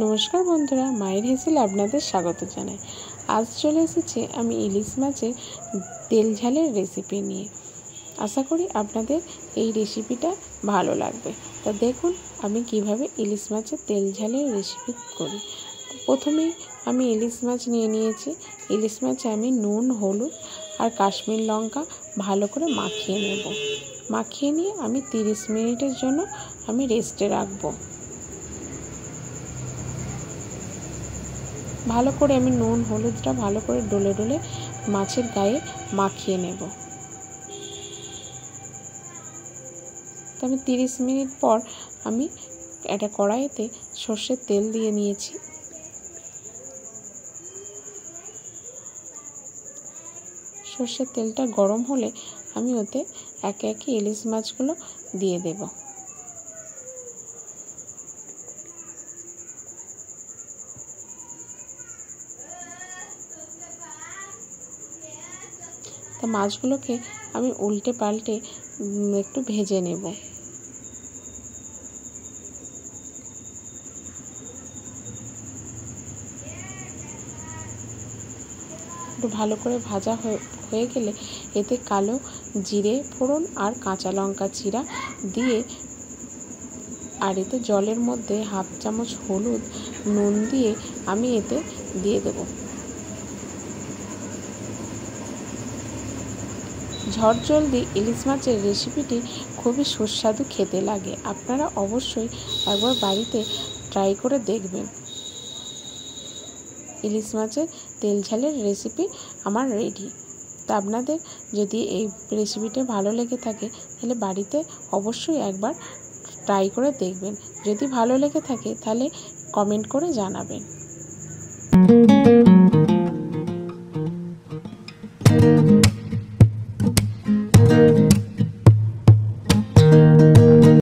নমস্কার বন্ধুরা, মায়ের হেসেলে আপনাদের স্বাগত জানাই। আজ চলে এসেছি আমি ইলিশ মাছের তেল ঝালের রেসিপি নিয়ে। আশা করি আপনাদের এই রেসিপিটা ভালো লাগবে। তা দেখুন আমি কিভাবে ইলিশ মাছের তেল ঝালের রেসিপি করি। প্রথমেই আমি ইলিশ মাছ নিয়ে নিয়েছি। ইলিশ মাছে আমি নুন, হলুদ আর কাশ্মীর লঙ্কা ভালো করে মাখিয়ে নেব। মাখিয়ে নিয়ে আমি 30 মিনিটের জন্য আমি রেস্টে রাখবো। ভালো করে আমি নুন হলুদটা ভালো করে ডলে ডলে মাছের গায়ে মাখিয়ে নেব। তো আমি 30 মিনিট পর আমি একটা কড়াইতে সর্ষের তেল দিয়ে নিয়েছি। সর্ষের তেলটা গরম হলে আমি ওতে একে একে ইলিশ মাছগুলো দিয়ে দেব। তা মাছগুলোকে আমি উল্টে পাল্টে একটু ভেজে নেব। একটু ভালো করে ভাজা হয়ে গেলে এতে কালো জিরে ফোড়ন আর কাঁচা লঙ্কা চিরা দিয়ে আর এতে জলের মধ্যে 1/2 চামচ হলুদ নুন দিয়ে আমি এতে দিয়ে দেব। ঝটজলদি ইলিশ মাছের রেসিপিটি খুবই সুস্বাদু খেতে লাগে। আপনারা অবশ্যই একবার বাড়িতে ট্রাই করে দেখবেন। ইলিশ মাছের তেল ঝালের রেসিপি আমার রেডি। তা আপনাদের যদি এই রেসিপিটা ভালো লেগে থাকে তাহলে বাড়িতে অবশ্যই একবার ট্রাই করে দেখবেন। যদি ভালো লেগে থাকে তাহলে কমেন্ট করে জানাবেন।